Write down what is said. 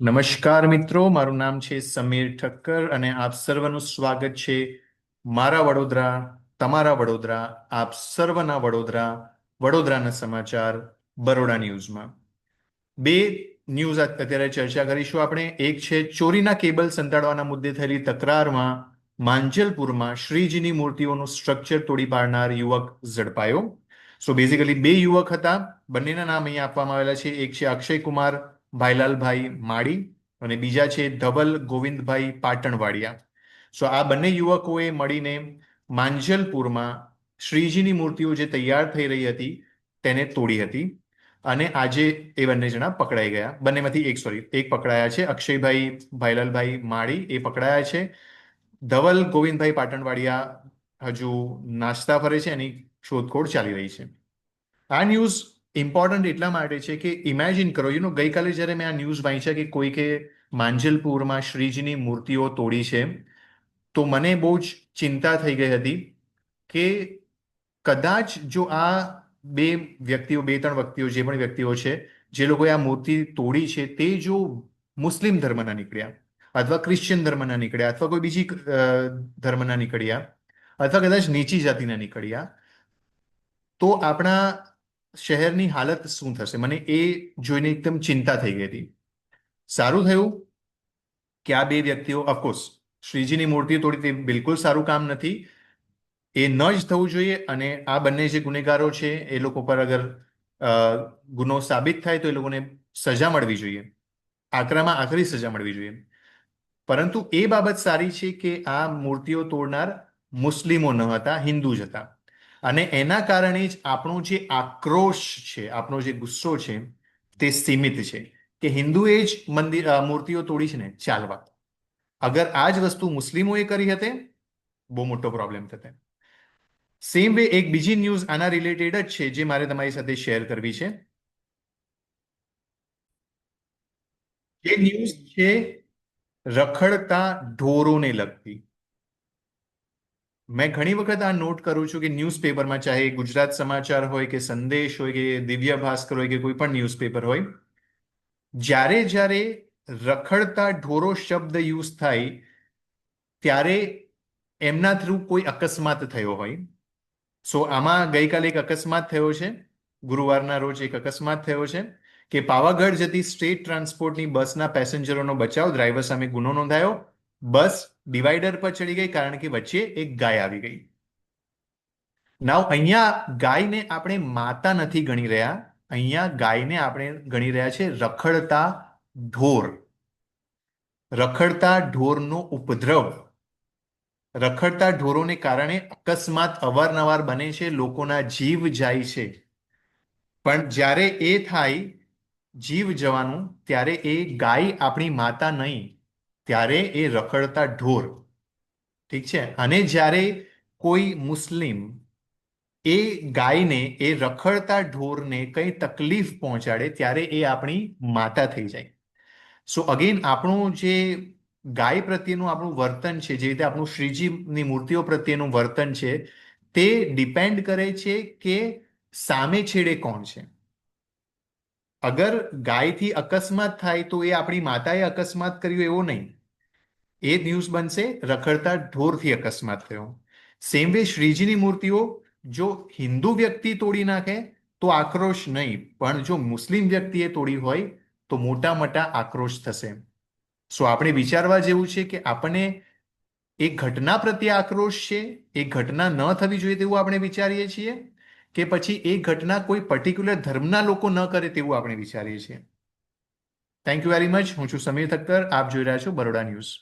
નમસ્કાર મિત્રો, મારું નામ છે સમીર ઠક્કર અને આપ સર્વનું સ્વાગત છે મારા વડોદરા, તમારા વડોદરા, આપ સર્વના વડોદરા, વડોદરાના સમાચાર, બરોડા ન્યૂઝમાં. બે ન્યૂઝ અત્યારે ચર્ચા કરીશું આપણે. એક છે ચોરીના કેબલ સંતાડવાના મુદ્દે થયેલી તકરારમાં માંજલપુરમાં શ્રીજીની મૂર્તિઓનું સ્ટ્રક્ચર તોડી પાડનાર યુવક ઝડપાયો. સો બેઝિકલી બે યુવક હતા, બંનેના નામ અહીંયા આપવામાં આવેલા છે. એક છે અક્ષય કુમાર ભાઈલાલભાઈ માળી અને બીજા છે ધવલ ગોવિંદભાઈ પાટણવાડિયા. સો આ બંને યુવકોએ મળીને માંજલપુરમાં શ્રીજીની મૂર્તિઓ જે તૈયાર થઈ રહી હતી તેને તોડી હતી અને આજે એ બંને જણા પકડાઈ ગયા. બંનેમાંથી એક પકડાયા છે, અક્ષયભાઈ ભાઈલાલભાઈ માળી એ પકડાયા છે. ધવલ ગોવિંદભાઈ પાટણવાડિયા હજુ નાસ્તા ફરે છે, એની શોધખોળ ચાલી રહી છે. આ ન્યૂઝ ઇમ્પોર્ટન્ટ એટલા માટે છે કે ઇમેજિન કરો, ગઈકાલે જ્યારે મેં આ ન્યૂઝ વાંચ્યા કે કોઈકે માંજલપુરમાં શ્રીજીની મૂર્તિઓ તોડી છે, તો મને બહુ જ ચિંતા થઈ ગઈ હતી કે કદાચ જો આ બે ત્રણ વ્યક્તિઓ જે પણ વ્યક્તિઓ છે જે લોકોએ આ મૂર્તિ તોડી છે તે જો મુસ્લિમ ધર્મના નીકળ્યા અથવા ક્રિશ્ચિયન ધર્મના નીકળ્યા અથવા કોઈ બીજી ધર્મના નીકળ્યા અથવા કદાચ નીચી જાતિના નીકળ્યા, તો આપણા શહેરની હાલત શું થશે? મને એ જોઈને એકદમ ચિંતા થઈ ગઈ હતી. સારું થયું કે આ બે વ્યક્તિઓ, ઓફકોર્સ શ્રીજીની મૂર્તિ તોડી તે બિલકુલ સારું કામ નથી, એ ન જ થવું જોઈએ. અને આ બંને જે ગુનેગારો છે એ લોકો પર અગર ગુનો સાબિત થાય તો એ લોકોને સજા મળવી જોઈએ, આકરામાં આકરી સજા મળવી જોઈએ. પરંતુ એ બાબત સારી છે કે આ મૂર્તિઓ તોડનાર મુસ્લિમો ન હતા, હિન્દુ જ હતા. અને એના કારણે જ આપણો જે આક્રોશ છે, આપણો જે ગુસ્સો છે તે સીમિત છે કે હિન્દુએ જ મૂર્તિઓ તોડી છે ને, ચાલવા. અગર આ જ વસ્તુ મુસ્લિમોએ કરી હતી, બહુ મોટો પ્રોબ્લેમ થતો. સેમ વે એક બીજી ન્યૂઝ આના રિલેટેડ જ છે જે મારે તમારી સાથે શેર કરવી છે. એ ન્યૂઝ છે રખડતા ઢોરોને લગતી. મેં ઘણી વખત આ નોટ કરું છું કે ન્યૂઝપેપરમાં, ચાહે ગુજરાત સમાચાર હોય કે સંદેશ હોય કે દિવ્ય ભાસ્કર હોય કે કોઈ પણ ન્યૂઝપેપર હોય, જ્યારે જ્યારે રખડતા ઢોરો શબ્દ યુઝ થાય ત્યારે એમના થ્રુ કોઈ અકસ્માત થયો હોય. સો આમાં ગઈકાલે એક અકસ્માત થયો છે, ગુરુવારના રોજ એક અકસ્માત થયો છે કે પાવાગઢ જતી સ્ટેટ ટ્રાન્સપોર્ટની બસના પેસેન્જરોનો બચાવ, ડ્રાઈવર સામે ગુનો નોંધાયો. બસ ડિવાઈડર પર ચડી ગઈ કારણ કે વચ્ચે એક ગાય આવી ગઈ. નાવ અહીંયા ગાયને આપણે માતા નથી ગણી રહ્યા, અહીંયા ગાયને આપણે ગણી રહ્યા છે રખડતા ઢોર. રખડતા ઢોરનો ઉપદ્રવ, રખડતા ઢોરોને કારણે અકસ્માત અવારનવાર બને છે, લોકોના જીવ જાય છે. પણ જ્યારે એ થાય જીવ જવાનું, ત્યારે એ ગાય આપણી માતા નહીં, ત્યારે એ રખડતા ઢોર. ઠીક છે? અને જ્યારે કોઈ મુસ્લિમ એ ગાયને, એ રખડતા ઢોરને કંઈ તકલીફ પહોંચાડે ત્યારે એ આપણી માતા થઈ જાય. સો અગેન આપણું જે ગાય પ્રત્યેનું આપણું વર્તન છે, જે રીતે આપણું શ્રીજીની મૂર્તિઓ પ્રત્યેનું વર્તન છે, તે ડિપેન્ડ કરે છે કે સામે છેડે કોણ છે. અગર ગાયથી અકસ્માત થાય તો એ આપણી માતાએ અકસ્માત કર્યો એવો નહીં, એ ન્યૂઝ બનશે રખડતા ઢોરથી અકસ્માત થયો. સેમ વે શ્રીજીની મૂર્તિઓ જો હિન્દુ વ્યક્તિ તોડી નાખે તો આક્રોશ નહીં, પણ જો મુસ્લિમ વ્યક્તિએ તોડી હોય તો મોટા મોટા આક્રોશ થશે. સો આપણે વિચારવા જેવું છે કે આપણને એક ઘટના પ્રત્યે આક્રોશ છે, એ ઘટના ન થવી જોઈએ તેવું આપણે વિચારીએ છીએ, કે પછી એ ઘટના કોઈ પર્ટિક્યુલર ધર્મના લોકો ન કરે તેવું આપણે વિચારીએ છીએ. Thank you very much. હું છું સમીર ઠક્કર, આપ જોઈ રહ્યા છો બરોડા ન્યૂઝ.